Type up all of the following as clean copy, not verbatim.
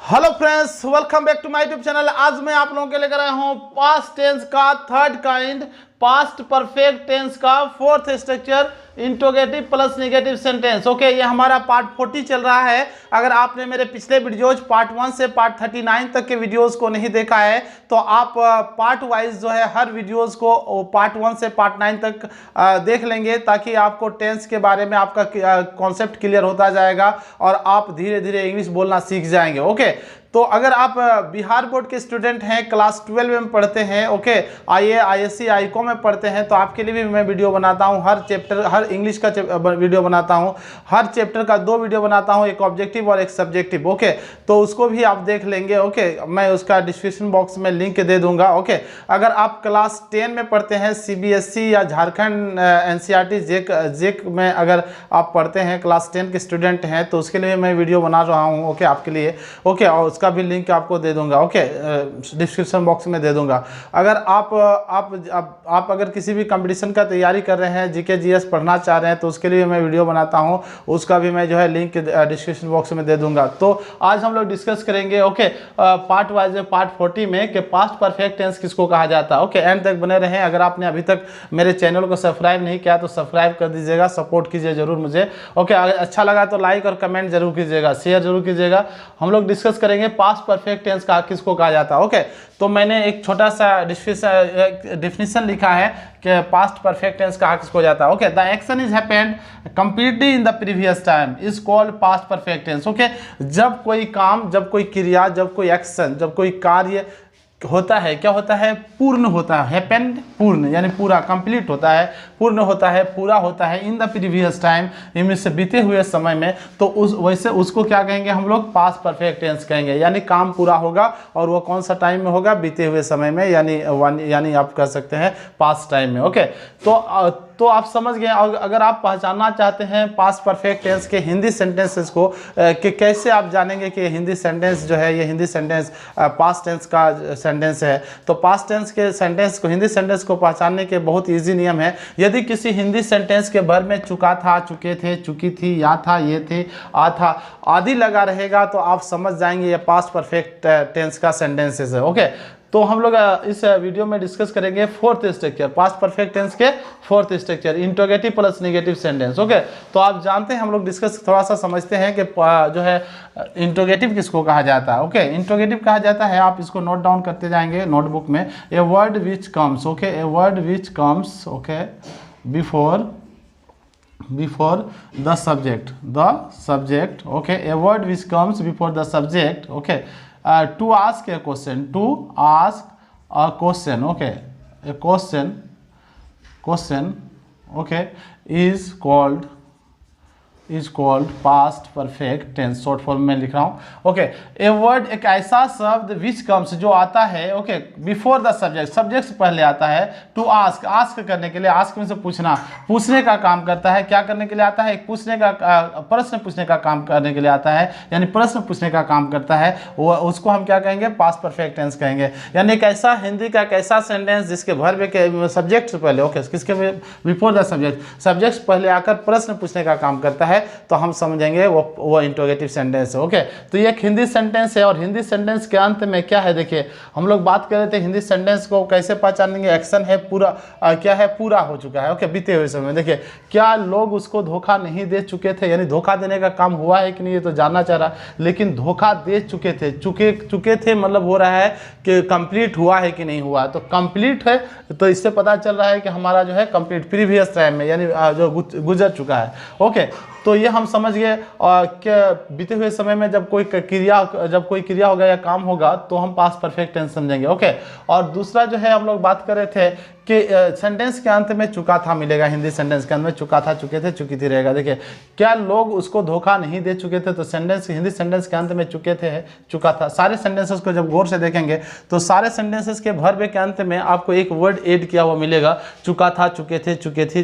Hello friends, welcome back to my YouTube channel. आज मैं आप लोगों के लेकर आया हूँ पास्ट टेंस का third kind, past perfect tense का fourth structure, interrogative plus negative sentence. Okay, ये हमारा पार्ट 40 चल रहा है। अगर आपने मेरे पिछले वीडियोज पार्ट 1 से पार्ट 39 तक के वीडियोस को नहीं देखा है तो आप पार्ट वाइज जो है हर वीडियोस को पार्ट 1 से पार्ट 9 तक देख लेंगे, ताकि आपको टेंस के बारे में आपका कॉन्सेप्ट क्लियर होता जाएगा और आप धीरे धीरे इंग्लिश बोलना सीख जाएंगे। ओके, तो अगर आप बिहार बोर्ड के स्टूडेंट हैं, क्लास 12 में पढ़ते हैं, ओके, आईए, आईएससी, आईकॉम में पढ़ते हैं, तो आपके लिए भी मैं वीडियो बनाता हूं। हर चैप्टर, हर इंग्लिश का वीडियो बनाता हूं, हर चैप्टर का 2 वीडियो बनाता हूं, एक ऑब्जेक्टिव और एक सब्जेक्टिव। ओके, तो उसको भी आप देख लेंगे। ओके, मैं उसका डिस्क्रिप्शन बॉक्स में लिंक दे दूंगा। ओके, अगर आप क्लास 10 में पढ़ते हैं, सीबीएसई या झारखंड एनसीईआरटी जेक में अगर आप पढ़ते हैं, क्लास 10 के स्टूडेंट हैं, तो उसके लिए मैं वीडियो बना रहा हूँ। ओके, आपके लिए। ओके, और उसका भी लिंक आपको दे दूंगा। ओके, डिस्क्रिप्शन बॉक्स में दे दूंगा। अगर आप अगर किसी भी कंपटीशन का तैयारी कर रहे हैं, जीके जीएस पढ़ना चाह रहे हैं, तो उसके लिए मैं वीडियो बनाता हूं, उसका भी मैं जो है लिंक डिस्क्रिप्शन बॉक्स में दे दूंगा। तो आज हम लोग डिस्कस करेंगे ओके पार्ट वाइज में पार्ट 40 में कि पास्ट परफेक्ट टेंस किसको कहा जाता है। ओके, एंड तक बने रहें। अगर आपने अभी तक मेरे चैनल को सब्सक्राइब नहीं किया तो सब्सक्राइब कर दीजिएगा, सपोर्ट कीजिए जरूर मुझे। ओके, अगर अच्छा लगा तो लाइक और कमेंट जरूर कीजिएगा, शेयर जरूर कीजिएगा। हम लोग डिस्कस करेंगे पास्ट परफेक्ट टेंस का किसको कहा जाता है। ओके, तो मैंने एक छोटा सा डिफिनेशन लिखा है कि पास्ट परफेक्ट टेंस कहा किसको जाता है। Okay, the action is happened completely in the previous time is called past perfect tense. Okay, जब कोई काम, जब कोई क्रिया, जब कोई एक्शन, जब कोई कार्य होता है, क्या होता है? पूर्ण होता है। हैपेंड पूर्ण यानी पूरा, कंप्लीट होता है, पूर्ण होता है, पूरा होता है। इन द प्रीवियस टाइम, इनमें से बीते हुए समय में, तो वैसे उसको क्या कहेंगे हम लोग? पास्ट परफेक्ट टेंस कहेंगे। यानी काम पूरा होगा और वो कौन सा टाइम में होगा? बीते हुए समय में, यानी आप कह सकते हैं पास्ट टाइम में। ओके, तो आप समझ गए। अगर आप पहचानना चाहते हैं पास्ट परफेक्ट टेंस के हिंदी सेंटेंसेस को, कि कैसे आप जानेंगे कि हिंदी सेंटेंस जो है, ये हिंदी सेंटेंस पास्ट टेंस का सेंटेंस है, तो पास्ट टेंस के सेंटेंस को, हिंदी सेंटेंस को पहचानने के बहुत इजी नियम है। यदि किसी हिंदी सेंटेंस के भर में चुका था, चुके थे, चुकी थी, या था, ये थे, आ था आदि लगा रहेगा, तो आप समझ जाएंगे ये पास्ट परफेक्ट टेंस का सेंटेंसेस है। ओके, तो हम लोग इस वीडियो में डिस्कस करेंगे fourth structure, past perfect tense के fourth structure, interrogative plus negative sentence. Okay, तो आप जानते हैं, हम लोग डिस्कस थोड़ा सा समझते हैं कि जो है इंट्रोगेटिव किसको कहा जाता है। ओके, इंट्रोगेटिव कहा जाता है, आप इसको नोट डाउन करते जाएंगे नोटबुक में। A word which comes, okay, a word which comes, okay, before the subject, okay, a word which comes before the subject, okay, to ask a question, okay, a question, okay, is called past perfect tense, short form में लिख रहा हूँ। Okay, a word एक ऐसा शब्द which comes जो आता है, okay, before the subject, subject से पहले आता है, टू आस्क करने के लिए, आस्क में से पूछने का काम करता है। क्या करने के लिए आता है? पूछने का, प्रश्न पूछने का काम करने के लिए आता है, यानी प्रश्न पूछने का काम करता है, वो उसको हम क्या कहेंगे? पास्ट परफेक्ट टेंस कहेंगे। यानी एक ऐसा हिंदी का एक ऐसा सेंटेंस जिसके भर में सब्जेक्ट से पहले, ओके, किसके बिफोर द सब्जेक्ट से पहले आकर प्रश्न पूछने का काम करता है, तो हम समझेंगे वो इंट्रोगेटिव सेंटेंस है। ओके, तो ये एक हिंदी सेंटेंस है। और हिंदी सेंटेंस के अंत में क्या है? देखिए, हम लोग बात कर रहे थे हिंदी सेंटेंस को कैसे पहचानेंगे। एक्शन है पूरा, क्या है? पूरा हो चुका है। ओके, बीते हुए समय। देखिए, क्या लोग उसको धोखा नहीं दे चुके थे? यानी धोखा देने का काम हुआ है कि नहीं, ये तो जानना चाह रहा, लेकिन धोखा दे चुके थे मतलब हो रहा है कि कंप्लीट हुआ है कि नहीं हुआ। तो कंप्लीट है, तो इससे पता चल रहा है कि हमारा जो है कंप्लीट प्रीवियस टाइम में, यानी जो गुजर चुका है। ओके, तो ये हम समझ गए कि बीते हुए समय में जब कोई क्रिया होगा या काम होगा, तो हम पास्ट परफेक्ट टेंस समझेंगे। ओके, और दूसरा जो है हम लोग बात कर रहे थे कि सेंटेंस के अंत में चुका था मिलेगा। हिंदी सेंटेंस के अंत में चुका था, चुके थे, चुकी थी रहेगा। देखिए, क्या लोग उसको धोखा नहीं दे चुके थे? तो हिंदी सेंटेंस के अंत में चुके थे है, चुका था। सारे सेंटेंसेस को जब गौर से देखेंगे तो सारे सेंटेंसेस के वर्ब के अंत में आपको एक वर्ड ऐड किया हुआ मिलेगा, चुका था, चुके थे, चुके थी,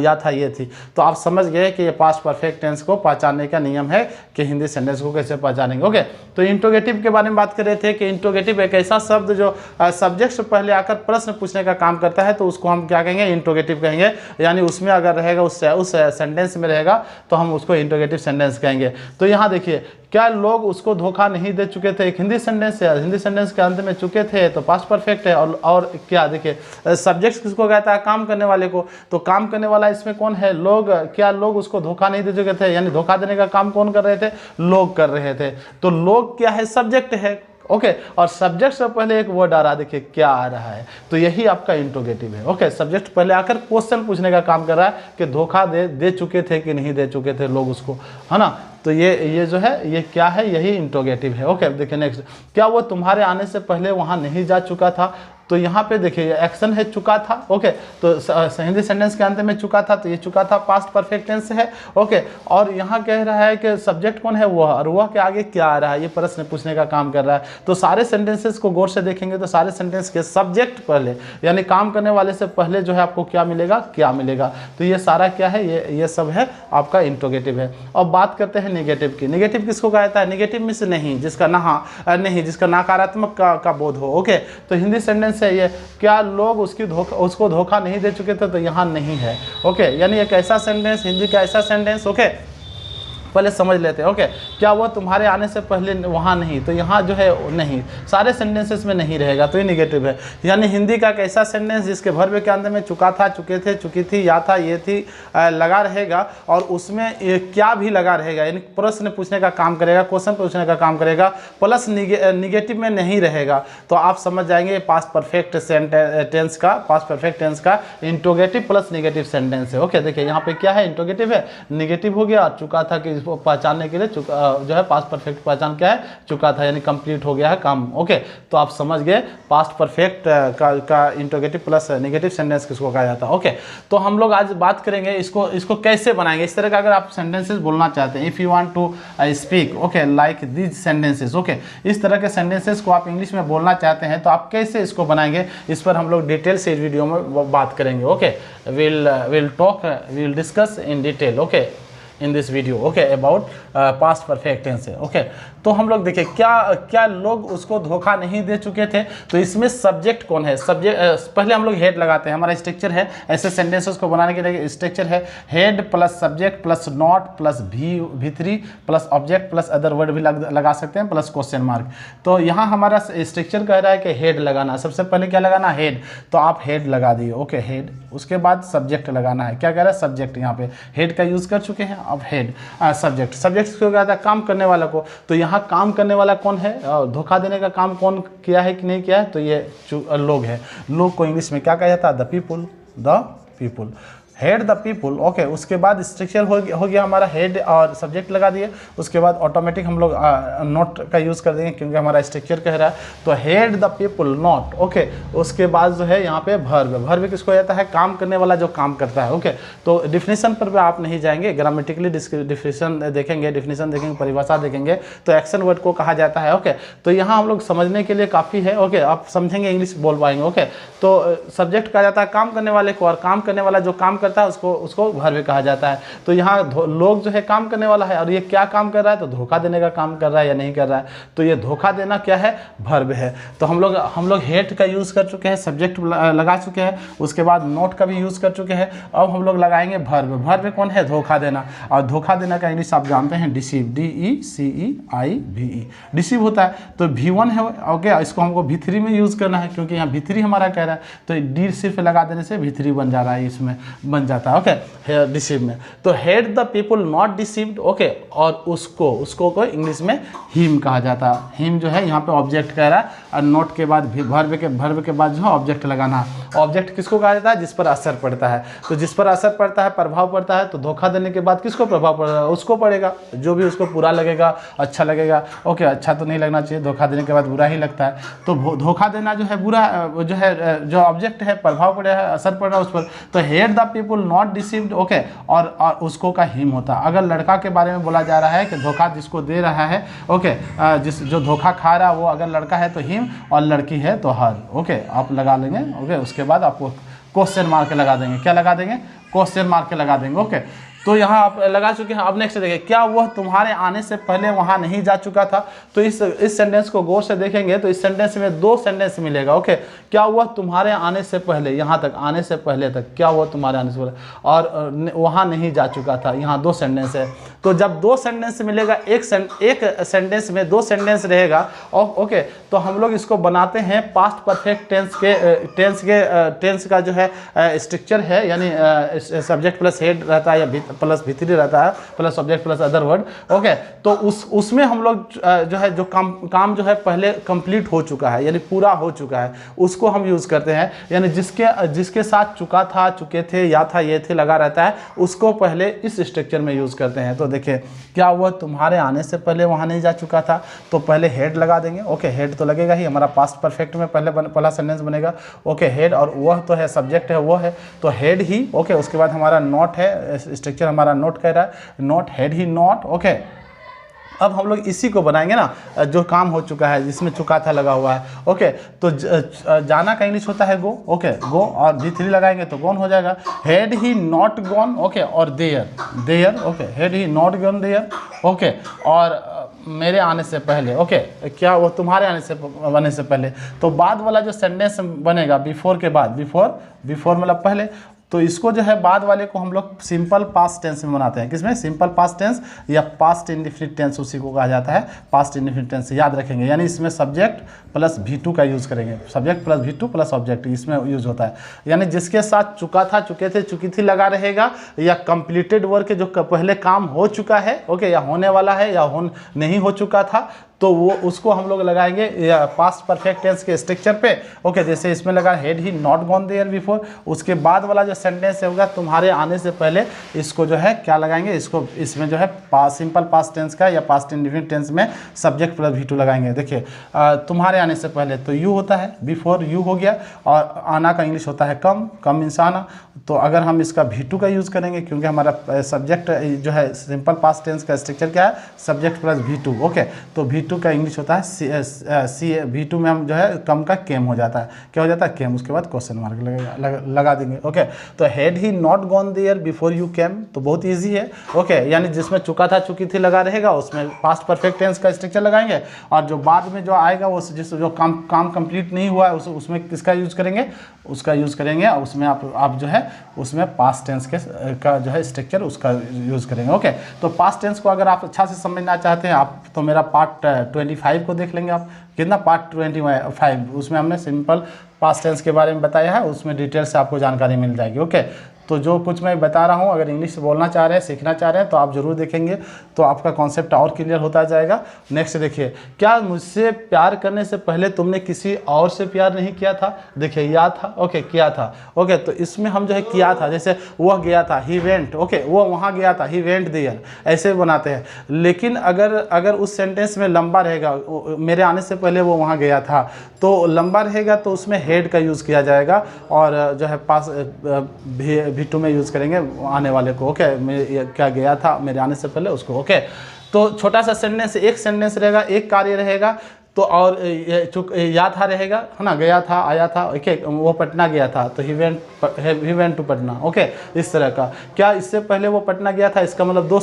या था, ये थी। तो आप समझ गए कि ये पास्ट परफेक्ट टेंस को पहचानने का नियम है कि हिंदी सेंटेंस को कैसे पहचानेंगे। ओके, तो इंट्रोगेटिव के बारे में बात कर रहे थे कि इंट्रोगेटिव एक ऐसा शब्द जो सब्जेक्ट से पहले आकर प्रश्न पूछने का काम करता है, तो उसको हम क्या कहेंगे, इंट्रोगेटिव कहेंगे। यानी उसमें अगर रहेगा, उस सेंटेंस में रहेगा तो हम उसको इंट्रोगेटिव सेंटेंस कहेंगे। तो यहाँ देखिए, क्या लोग उसको धोखा नहीं दे चुके थे, एक हिंदी सेंटेंस है, हिंदी सेंटेंस के अंत में चुके थे तो पास्ट परफेक्ट है। और क्या देखिए, सब्जेक्ट किसको कहता है, काम करने वाले को। तो काम करने वाला इसमें कौन है, लोग। क्या लोग उसको धोखा नहीं दे चुके थे, यानी धोखा देने का काम कौन कर रहे थे, लोग कर रहे थे। तो लोग क्या है, सब्जेक्ट है। ओके, और सब्जेक्ट से पहले एक वर्ड आ रहा है, देखिए क्या आ रहा है, तो यही आपका इंट्रोगेटिव है। ओके, सब्जेक्ट पहले आकर क्वेश्चन पूछने का काम कर रहा है कि धोखा दे चुके थे कि नहीं दे चुके थे लोग उसको, है ना। तो ये जो है, ये क्या है, यही इंट्रोगेटिव है। ओके, देखिए नेक्स्ट, क्या वो तुम्हारे आने से पहले वहाँ नहीं जा चुका था। तो यहाँ पे देखिए एक्शन है चुका था। ओके, तो हिंदी सेंटेंस के अंत में चुका था, तो ये चुका था पास्ट परफेक्ट टेंस है। ओके, और यहाँ कह रहा है कि सब्जेक्ट कौन है, वह, और वह के आगे क्या आ रहा है, ये प्रश्न पूछने का काम कर रहा है। तो सारे सेंटेंसेस को गौर से देखेंगे तो सारे सेंटेंस के सब्जेक्ट पहले, यानी काम करने वाले से पहले जो है आपको क्या मिलेगा, क्या मिलेगा। तो ये सारा क्या है, ये सब है आपका इंट्रोगेटिव है। अब बात करते हैं निगेटिव की। निगेटिव किसको कहता है, निगेटिव मींस नहीं, जिसका नहीं, जिसका नकारात्मक का बोध हो। ओके, तो हिंदी सेंटेंस है ये, क्या लोग उसको धोखा नहीं दे चुके थे, तो यहाँ नहीं है। ओके, यानी एक ऐसा सेंटेंस, हिंदी का ऐसा सेंटेंस, ओके, पहले समझ लेते हैं। ओके, क्या वो तुम्हारे आने से पहले वहाँ नहीं, तो यहाँ जो है नहीं, सारे सेंटेंसेस में नहीं रहेगा, तो ये निगेटिव है। यानी हिंदी का एक ऐसा सेंटेंस जिसके वर्ब के अंदर में चुका था, चुके थे, चुकी थी, या था, ये थी लगा रहेगा, और उसमें क्या भी लगा रहेगा, यानी प्रश्न पूछने का काम करेगा, क्वेश्चन पूछने का काम करेगा, प्लस निगेटिव में नहीं रहेगा, तो आप समझ जाएंगे पास्ट परफेक्ट टेंस का, पास्ट परफेक्ट टेंस का इंट्रोगेटिव प्लस निगेटिव सेंटेंस है। ओके, देखिए यहाँ पे क्या है, इंट्रोगेटिव है, निगेटिव हो गया, चुका था कि पहचानने के लिए जो है पास्ट परफेक्ट पहचान क्या है, चुका था, यानी कंप्लीट हो गया है काम। ओके, तो आप समझ गए पास्ट परफेक्ट का इंट्रोगेटिव प्लस निगेटिव सेंटेंस किसको कहा जाता है। ओके, तो हम लोग आज बात करेंगे इसको कैसे बनाएंगे। इस तरह का अगर आप सेंटेंसेस बोलना चाहते हैं, if you want to speak, okay, like this sentences, okay, इस तरह के सेंटेंसेस को आप इंग्लिश में बोलना चाहते हैं, तो आप कैसे इसको बनाएंगे, इस पर हम लोग डिटेल से इस वीडियो में बात करेंगे। Okay, will discuss in detail, okay, in this video, okay, about past perfect tense है। ओके, तो हम लोग देखिए क्या लोग उसको धोखा नहीं दे चुके थे। तो इसमें सब्जेक्ट कौन है, सब्जेक्ट पहले हम लोग हेड लगाते हैं, हमारा स्ट्रक्चर है, ऐसे सेंटेंसेस को बनाने के लिए स्ट्रक्चर है head plus subject plus not plus V3 plus object plus other word भी लगा सकते हैं प्लस क्वेश्चन मार्क। तो यहाँ हमारा स्ट्रक्चर कह रहा है कि हेड लगाना, सबसे पहले क्या लगाना, हेड, तो आप हेड लगा दिए। ओके, हेड, उसके बाद सब्जेक्ट लगाना है, क्या कह रहा है, सब्जेक्ट, यहाँ पे हेड का यूज़ कर चुके हैं, अब हेड सब्जेक्ट क्यों कहता है, काम करने वाला को। तो यहाँ काम करने वाला कौन है, धोखा देने का काम कौन किया है कि नहीं किया है, तो ये लोग है। लोग को इंग्लिश में क्या कहा जाता है, the people, head the people. Okay, उसके बाद स्ट्रक्चर हो गया हमारा, हेड और सब्जेक्ट लगा दिए, उसके बाद ऑटोमेटिक हम लोग नॉट का यूज़ कर देंगे क्योंकि हमारा स्ट्रक्चर कह रहा है, तो head the people not. Okay, उसके बाद जो है यहाँ पे वर्ब किसको जाता है, काम करने वाला जो काम करता है। ओके, तो डिफिनीशन पर भी आप नहीं जाएंगे, ग्रामेटिकली डिफिनीशन देखेंगे, परिभाषा देखेंगे, तो एक्शन वर्ड को कहा जाता है। ओके, तो यहाँ हम लोग समझने के लिए काफ़ी है। ओके, आप समझेंगे, इंग्लिश बोल पाएंगे। ओके, तो सब्जेक्ट कहा जाता है काम करने वाले को, और काम करने वाला जो काम करता है उसको वर्ब कहा जाता है। तो यहाँ लोग जो है काम करने वाला है, और ये क्या काम कर रहा है, तो धोखा देने का काम कर रहा है या नहीं कर रहा है, तो ये धोखा देना क्या है, वर्ब है। तो हम लोग हेड का यूज़ कर चुके हैं, सब्जेक्ट लगा चुके हैं, उसके बाद नोट का भी यूज़ कर चुके हैं। अब हम लोग लगाएंगे वर्ब कौन है, धोखा देना, और धोखा देना का इंग्लिश आप जानते हैं, डिसीव, DECEIVE, डिसीव होता है। तो V1 है। ओके, इसको हमको V3 में यूज़ करना है क्योंकि यहाँ V3 हमारा कह रहा है, तो डी सिर्फ लगा देने से V3 बन जा रहा है, इसमें बन जाता है। ओके, डिसीव में, तो head the people not deceived. Okay, और उसको को इंग्लिश में हिम कहा जाता है। हिम जो है यहाँ पे ऑब्जेक्ट कह रहा है, और नोट के बाद वर्ब के बाद जो है ऑब्जेक्ट लगाना। ऑब्जेक्ट किसको कहा जाता है, जिस पर असर पड़ता है। तो जिस पर असर पड़ता है, प्रभाव पड़ता है, तो धोखा देने के बाद किसको प्रभाव पड़ेगा, उसको पड़ेगा, जो भी उसको बुरा लगेगा, अच्छा लगेगा। ओके, अच्छा तो नहीं लगना चाहिए, धोखा देने के बाद बुरा ही लगता है। तो धोखा देना जो है बुरा, जो है जो ऑब्जेक्ट है, प्रभाव पड़े है, असर पड़ रहा है उस पर, तो head the people not deceived. Okay, और उसको का हिम होता है। अगर लड़का के बारे में बोला जा रहा है कि धोखा जिसको दे रहा है, ओके, जो धोखा खा रहा है वो अगर लड़का है तो हिम, और लड़की है तो हर। ओके, आप लगा लेंगे। ओके, उसके बाद आपको क्वेश्चन मार्क लगा देंगे, क्या लगा देंगे, क्वेश्चन मार्क लगा देंगे। ओके, तो यहाँ आप लगा चुके हैं। अब नेक्स्ट देखिए, क्या वह तुम्हारे आने से पहले वहाँ नहीं जा चुका था। तो इस सेंटेंस को गौर से देखेंगे तो इस सेंटेंस में दो सेंटेंस मिलेगा। ओके, क्या वह तुम्हारे आने से पहले, यहाँ तक आने से पहले तक, क्या वह तुम्हारे आने से पहले और वहाँ नहीं जा चुका था, यहाँ दो सेंटेंस है। तो जब दो सेंटेंस मिलेगा, एक सेंटेंस में दो सेंटेंस रहेगा, ओके, तो हम लोग इसको बनाते हैं पास्ट परफेक्ट टेंस का जो है स्ट्रक्चर है, यानी सब्जेक्ट प्लस हेड रहता है या प्लस भीतरी रहता है, plus subject plus other word. Okay, तो उसमें हम लोग जो है जो काम जो है पहले कंप्लीट हो चुका है, यानी पूरा हो चुका है, उसको हम यूज़ करते हैं। यानी जिसके साथ चुका था, चुके थे, या था, ये थे लगा रहता है, उसको पहले इस स्ट्रक्चर में यूज़ करते हैं। तो देखिए, क्या वह तुम्हारे आने से पहले वहाँ नहीं जा चुका था, तो पहले हेड लगा देंगे। ओके, हेड तो लगेगा ही, हमारा पास्ट परफेक्ट में पहला सेंटेंस बनेगा। ओके, हेड, और वह तो है सब्जेक्ट है, वो है, तो हेड ही। ओके, उसके बाद हमारा नॉट है, स्ट्रक्चर हमारा नोट कह रहा है, not, head he, not. Okay, अब हम लोग इसी को बनाएंगे ना, जो काम हो चुका है, जिसमें चुका था लगा हुआ है। ओके, तो जाना का इंग्लिश होता है गो। ओके, गो, और V3 लगाएंगे तो गॉन हो जाएगा। Had he not gone. Okay, और there. Okay, had he not gone there. Okay, और मेरे आने से पहले। ओके, क्या वो तुम्हारे आने से पहले, तो बाद वाला जो सेंटेंस बनेगा बिफोर के बाद, बिफोर मतलब पहले, तो इसको जो है बाद वाले को हम लोग सिंपल पास्ट टेंस में बनाते हैं। किसमें? सिंपल पास्ट टेंस या पास्ट इंडेफिनिट टेंस, उसी को कहा जाता है पास्ट इंडेफिनिट टेंस। याद रखेंगे, यानी इसमें सब्जेक्ट प्लस V2 का यूज़ करेंगे, subject plus V2 plus object, इसमें यूज़ होता है। यानी जिसके साथ चुका था, चुके थे, चुकी थी लगा रहेगा, या कंप्लीटेड वर्क जो पहले काम हो चुका है, ओके, या होने वाला है, या नहीं हो चुका था, तो वो उसको हम लोग लगाएंगे पास्ट परफेक्ट टेंस के स्ट्रक्चर पे। ओके, जैसे इसमें लगा had he not gone there before, उसके बाद वाला जो सेंटेंस होगा तुम्हारे आने से पहले, इसको जो है क्या लगाएंगे, इसमें जो है सिंपल पास्ट टेंस का या पास्ट इंडेफिनिट टेंस में सब्जेक्ट प्लस V2 लगाएंगे। देखिए, तुम्हारे आने से पहले तो यू होता है, बिफोर यू हो गया, और आना का इंग्लिश होता है कम मीन्स आना। तो अगर हम इसका V2 का यूज़ करेंगे, क्योंकि हमारा सब्जेक्ट जो है सिंपल पास्ट टेंस का स्ट्रक्चर क्या है, सब्जेक्ट प्लस V2। ओके, तो V2 का इंग्लिश होता है V2 में हम जो है कम का केम हो जाता है। क्या हो जाता है? केम, उसके बाद क्वेश्चन मार्क लगा देंगे। ओके, तो had he not gone there before you came, तो बहुत इजी है। ओके, यानी जिसमें चुका था, चुकी थी लगा रहेगा, उसमें पास्ट परफेक्ट टेंस का स्ट्रक्चर लगाएंगे, और जो बाद में जो आएगा वो जो काम कंप्लीट नहीं हुआ है, उसमें किसका यूज़ करेंगे, उसका यूज़ करेंगे, और उसमें आप जो है उसमें पास्ट टेंस का जो है स्ट्रक्चर उसका यूज़ करेंगे। ओके, तो पास्ट टेंस को अगर आप अच्छा से समझना चाहते हैं आप, तो मेरा पार्ट 25 को देख लेंगे आप। कितना? पार्ट 25, उसमें हमने सिंपल पास्ट टेंस के बारे में बताया है, उसमें डिटेल से आपको जानकारी मिल जाएगी। ओके, तो जो कुछ मैं बता रहा हूँ, अगर इंग्लिश बोलना चाह रहे हैं, सीखना चाह रहे हैं, तो आप ज़रूर देखेंगे, तो आपका कॉन्सेप्ट और क्लियर होता जाएगा। नेक्स्ट देखिए, क्या मुझसे प्यार करने से पहले तुमने किसी और से प्यार नहीं किया था? देखिए, या था, ओके, किया था। ओके, तो इसमें हम जो है किया था, जैसे वह गया था, ही वेंट। ओके, वो वहाँ गया था, ही वेंट देयर, ऐसे बनाते हैं। लेकिन अगर उस सेंटेंस में लंबा रहेगा, मेरे आने से पहले वो वहाँ गया था, तो लंबा रहेगा, तो उसमें हेड का यूज़ किया जाएगा, और जो है पास V2 में यूज़ करेंगे आने वाले को। ओके, क्या गया था मेरे आने से पहले, उसको। ओके, तो छोटा सा सेंटेंस, एक सेंटेंस रहेगा, एक कार्य रहेगा, तो और या था रहेगा, है ना, गया था, आया था। ओके, वो पटना गया था, तो he went to Patna. Okay, इस तरह का। क्या इससे पहले वो पटना गया था, इसका मतलब दो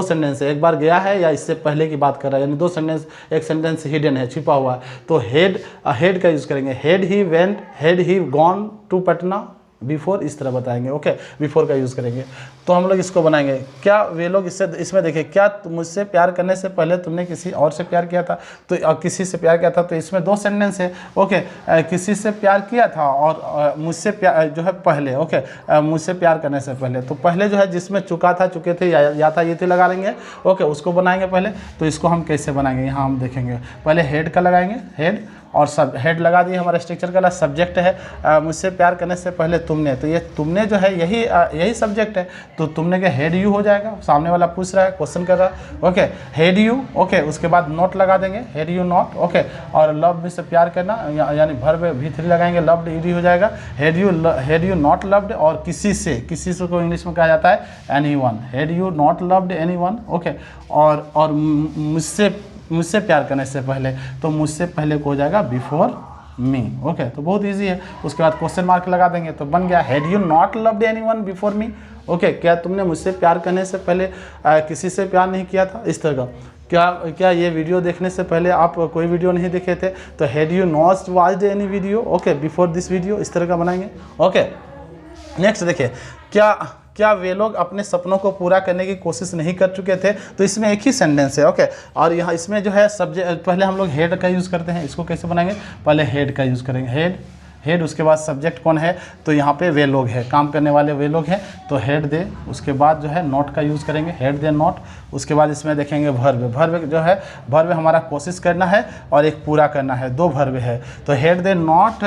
सेंटेंस है, एक बार गया है या इससे पहले की बात कर रहा है, यानी दो सेंटेंस, एक सेंटेंस हिडन है, छिपा हुआ है, तो हेड का यूज़ करेंगे, had he went, had he gone to Patna before, इस तरह बताएंगे। ओके, बिफोर का यूज़ करेंगे। तो हम लोग इसको बनाएंगे, क्या वे लोग इसमें देखिए, क्या मुझसे प्यार करने से पहले तुमने किसी और से प्यार किया था, तो किसी से प्यार किया था, तो इसमें दो सेंटेंस है। ओके, किसी से प्यार किया था, और मुझसे प्यार जो है पहले। ओके, मुझसे प्यार करने से पहले, तो पहले जो है जिसमें चुका था, चुके थे, या था, ये थे लगा लेंगे। ओके, उसको बनाएंगे पहले। तो इसको हम कैसे बनाएंगे, यहाँ हम देखेंगे। पहले हेड का लगाएंगे, हेड, और सब हेड लगा दिए, हमारा स्ट्रक्चर का सब्जेक्ट है, मुझसे प्यार करने से पहले तुमने, तो ये तुमने जो है यही सब्जेक्ट है, तो तुमने क्या हेड यू हो जाएगा, सामने वाला पूछ रहा है, क्वेश्चन कर रहा है। Okay, head you. ओके, उसके बाद नॉट लगा देंगे, हेड यू नॉट। ओके, और लव में से प्यार करना, यानी भर में V3 लगाएंगे, लव्ड ईडी हो जाएगा, हेड यू नॉट लव्ड, और किसी से को इंग्लिश में कहा जाता है anyone, head you not loved anyone. Okay, और मुझसे प्यार करने से पहले, तो मुझसे पहले को हो जाएगा मी। ओके, तो बहुत इजी है। उसके बाद क्वेश्चन मार्क लगा देंगे तो बन गया had you not loved anyone before me. Okay, क्या तुमने मुझसे प्यार करने से पहले किसी से प्यार नहीं किया था, इस तरह का। क्या ये वीडियो देखने से पहले आप कोई वीडियो नहीं देखे थे, तो had you not watched any video okay before this video, इस तरह का बनाएंगे। ओके, नेक्स्ट देखिए, क्या वे लोग अपने सपनों को पूरा करने की कोशिश नहीं कर चुके थे, तो इसमें एक ही सेंटेंस है। ओके, और यहाँ इसमें जो है सब्जेक्ट, पहले हम लोग हेड का यूज़ करते हैं, इसको कैसे बनाएंगे, पहले हेड का यूज़ करेंगे, हेड उसके बाद सब्जेक्ट कौन है, तो यहाँ पे वे लोग हैं, काम करने वाले वे लोग हैं, तो हेड दे, उसके बाद जो है नॉट का यूज़ करेंगे, हेड दे नॉट। उसके बाद इसमें देखेंगे वर्ब जो है, वर्ब हमारा कोशिश करना है और एक पूरा करना है, दो वर्ब है। तो हेड दे नॉट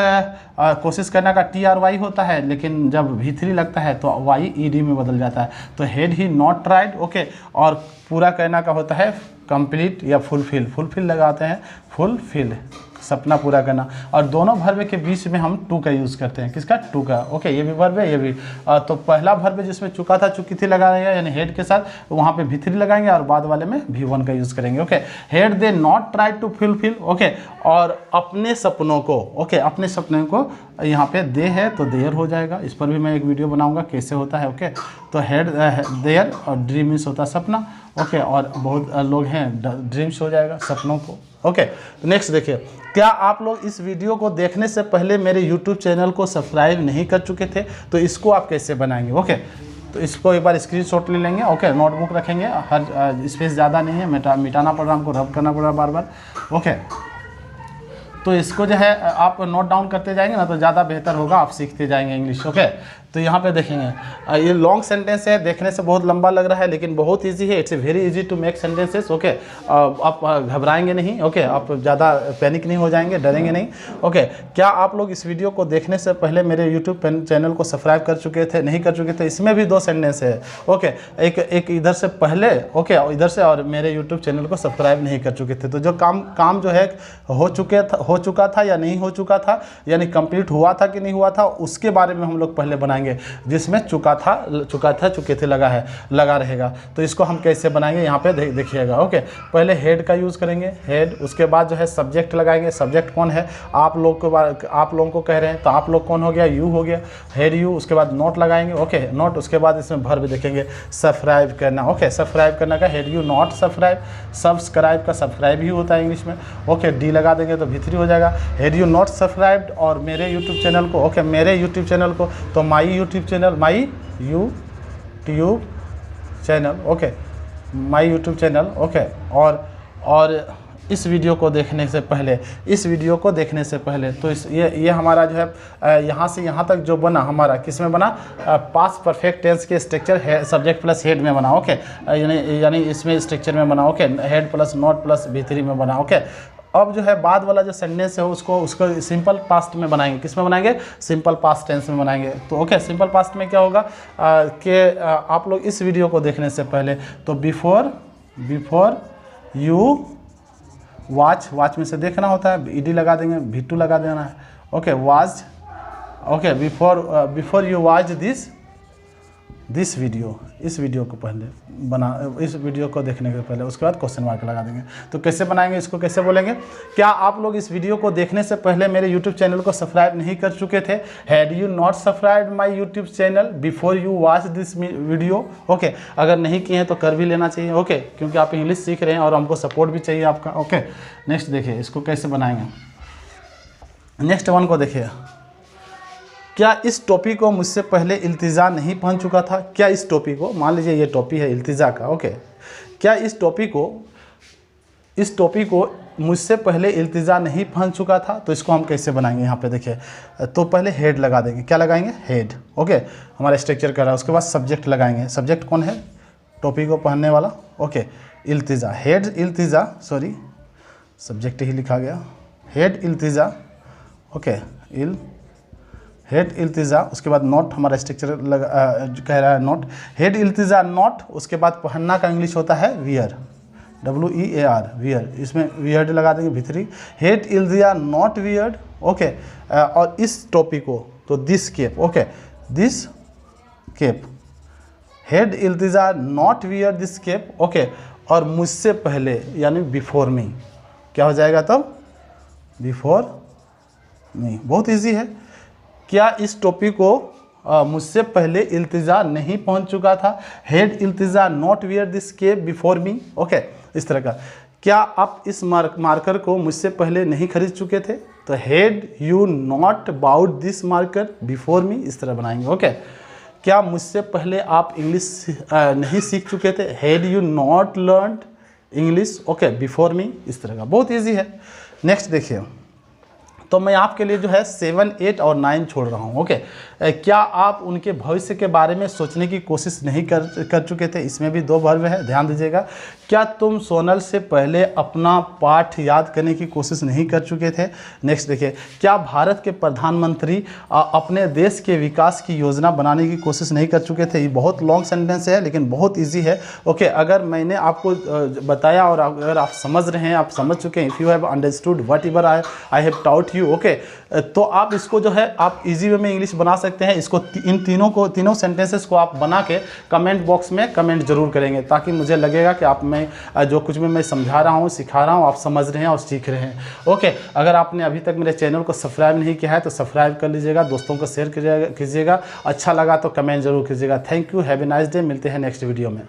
कोशिश करना का TRY होता है, लेकिन जब V3 लगता है तो Y ED में बदल जाता है, तो had he not tried. Okay, और पूरा करना का होता है कंप्लीट या फुलफिल लगाते हैं, फुलफिल सपना पूरा करना। और दोनों वर्ब के बीच में हम टू का यूज़ करते हैं, किसका, टू का। ओके, ये भी वर्ब है, ये भी। तो पहला वर्ब जिसमें चुका था चुकी थी लगाएंगे, यानी हेड के साथ वहाँ पे V3 लगाएंगे, और बाद वाले में V1 का यूज़ करेंगे। Okay, had they not try to fulfil. Okay, और अपने सपनों को, ओके, अपने सपनों को यहाँ पे दे है तो देयर हो जाएगा, इस पर भी मैं एक वीडियो बनाऊंगा कैसे होता है। ओके, तो हेड देयर और ड्रीम मीन्स होता है सपना। ओके, और बहुत लोग हैं ड्रीम्स हो जाएगा सपनों को। ओके, तो नेक्स्ट देखिए, क्या आप लोग इस वीडियो को देखने से पहले मेरे यूट्यूब चैनल को सब्सक्राइब नहीं कर चुके थे, तो इसको आप कैसे बनाएंगे। ओके, तो इसको एक बार स्क्रीनशॉट ले लेंगे। ओके, नोटबुक रखेंगे, हर स्पेस ज़्यादा नहीं है, मिटाना पड़ रहा, हमको रब करना पड़ रहा बार बार। ओके, तो इसको जो है आप नोट डाउन करते जाएंगे ना तो ज़्यादा बेहतर होगा, आप सीखते जाएंगे इंग्लिश। ओके, तो यहाँ पे देखेंगे, ये लॉन्ग सेंटेंस है, देखने से बहुत लंबा लग रहा है लेकिन बहुत इजी है। It's very easy to make sentences. Okay, आप घबराएंगे नहीं। ओके, आप ज़्यादा पैनिक नहीं हो जाएंगे, डरेंगे नहीं। ओके, क्या आप लोग इस वीडियो को देखने से पहले मेरे यूट्यूब चैनल को सब्सक्राइब कर चुके थे, नहीं कर चुके थे, इसमें भी दो सेंटेंस है। ओके, एक इधर से पहले, ओके, इधर से, और मेरे यूट्यूब चैनल को सब्सक्राइब नहीं कर चुके थे। तो जो काम जो है हो चुका था या नहीं हो चुका था, यानी कंप्लीट हुआ था कि नहीं हुआ था, उसके बारे में हम लोग पहले बनाएंगे, जिसमें चुका था चुके थे लगा रहेगा। तो इसको हम कैसे बनाएंगे, यहाँ पे देखिएगा। ओके, पहले हेड का यूज़ करेंगे, हेड, उसके बाद जो है सब्जेक्ट लगाएंगे। सब्जेक्ट कौन है, आप लोगों को कह रहे हैं, तो आप लोग कौन हो गया, यू हो गया, हेड यू। उसके बाद नोट लगाएंगे। ओके, नोट, उसके बाद इसमें वर्ब देखेंगे, सब्सक्राइब करना। ओके, सब्सक्राइब करना का head you not subscribe, subscribe का सब्सक्राइब ही होता है इंग्लिश में। ओके, डी लगा देंगे तो V3 हो जाएगा। हेड यू नॉट सब्सक्राइब्ड, और मेरे यूट्यूब चैनल को, ओके, मेरे यूट्यूब चैनल को, तो my YouTube channel, my YouTube channel. Okay, my YouTube channel. Okay, और इस वीडियो को देखने से पहले, तो ये हमारा जो है यहाँ से यहाँ तक जो बना हमारा, किस में बना, पास्ट परफेक्ट टेंस के स्ट्रक्चर है, सब्जेक्ट प्लस हेड में बना। ओके, यानी इसमें स्ट्रक्चर में बना। Okay, head plus not plus V3 में बना। ओके, अब जो है बाद वाला जो सेंटेंस है उसको सिंपल पास्ट में बनाएंगे, किस में बनाएंगे, सिंपल पास्ट टेंस में बनाएंगे। तो ओके, सिंपल पास्ट में क्या होगा कि आप लोग इस वीडियो को देखने से पहले, तो बिफोर यू वॉच में से देखना होता है, ED लगा देंगे, V2 लगा देना है। Okay, watch. Okay, before you watch this video, इस वीडियो को पहले इस वीडियो को देखने के पहले, उसके बाद क्वेश्चन मार्क लगा देंगे। तो कैसे बनाएंगे, इसको कैसे बोलेंगे, क्या आप लोग इस वीडियो को देखने से पहले मेरे यूट्यूब चैनल को सब्सक्राइब नहीं कर चुके थे, had you not subscribe my YouTube channel before you watch this video. Okay, अगर नहीं किए हैं तो कर भी लेना चाहिए। ओके, क्योंकि आप इंग्लिश सीख रहे हैं और हमको सपोर्ट भी चाहिए आपका। ओके, नेक्स्ट देखिए, इसको कैसे बनाएंगे। नेक्स्ट वन को देखिए, क्या इस टोपी को मुझसे पहले इल्तिजा नहीं पहन चुका था। क्या इस टोपी को, मान लीजिए ये टोपी है इल्तिजा का। ओके, क्या इस टोपी को मुझसे पहले इल्तिजा नहीं पहन चुका था, तो इसको हम कैसे बनाएंगे, यहाँ पे देखिए। तो पहले हेड लगा देंगे, क्या लगाएंगे, हेड। ओके, हमारा स्ट्रक्चर कर रहा है। उसके बाद सब्जेक्ट लगाएंगे, सब्जेक्ट कौन है, टोपी को पहनने वाला। ओके, इल्तिजा, हेड इल्तिजा, सॉरी सब्जेक्ट ही लिखा गया, हेड इल्तिजा। ओके, हेड इल्तिजा। उसके बाद नॉट, हमारा स्ट्रक्चर कह रहा है नॉट, हेड इल्तिजा नॉट। उसके बाद पहनना का इंग्लिश होता है वियर, WEAR, वियर। इसमें वियर्ड लगा देंगे V3। Had Iltija not weared. Okay, और इस टोपी को, तो this cap. Okay, this cap, had Iltija not wear this cap. Okay, और मुझसे पहले यानी बिफोर मी, क्या हो जाएगा तब, बिफोर नहीं, बहुत इजी है। क्या इस टॉपिक को मुझसे पहले इल्तिजा नहीं पहुंच चुका था? Had Iltija not wear this cap before me? Okay, इस तरह का। क्या आप इस मार्कर को मुझसे पहले नहीं खरीद चुके थे? तो had you not bought this marker before me, इस तरह बनाएंगे। ओके, क्या मुझसे पहले आप इंग्लिश नहीं सीख चुके थे? Had you not learned English okay before me, इस तरह का। बहुत ईजी है। नेक्स्ट देखिए, तो मैं आपके लिए जो है 7, 8 और 9 छोड़ रहा हूँ। ओके, क्या आप उनके भविष्य के बारे में सोचने की कोशिश नहीं कर चुके थे? इसमें भी 2 वर्ब है, ध्यान दीजिएगा। क्या तुम सोनल से पहले अपना पाठ याद करने की कोशिश नहीं कर चुके थे? नेक्स्ट देखिए, क्या भारत के प्रधानमंत्री अपने देश के विकास की योजना बनाने की कोशिश नहीं कर चुके थे? ये बहुत लॉन्ग सेंटेंस है लेकिन बहुत ईजी है। ओके, अगर मैंने आपको बताया और अगर आप समझ रहे हैं, आप समझ चुके हैं, if you have understood what ever I have taught you, okay, तो आप इसको जो है आप इजी वे में इंग्लिश बना सकते हैं। इसको इन तीनों सेंटेंसेस को आप बना के कमेंट बॉक्स में कमेंट जरूर करेंगे, ताकि मुझे लगेगा कि आप में जो कुछ भी मैं समझा रहा हूँ, सिखा रहा हूँ, आप समझ रहे हैं और सीख रहे हैं। ओके, अगर आपने अभी तक मेरे चैनल को सब्सक्राइब नहीं किया है तो सब्सक्राइब कर लीजिएगा, दोस्तों को शेयर कीजिएगा। अच्छा लगा तो कमेंट जरूर कीजिएगा। Thank you, have a nice day. मिलते हैं नेक्स्ट वीडियो में।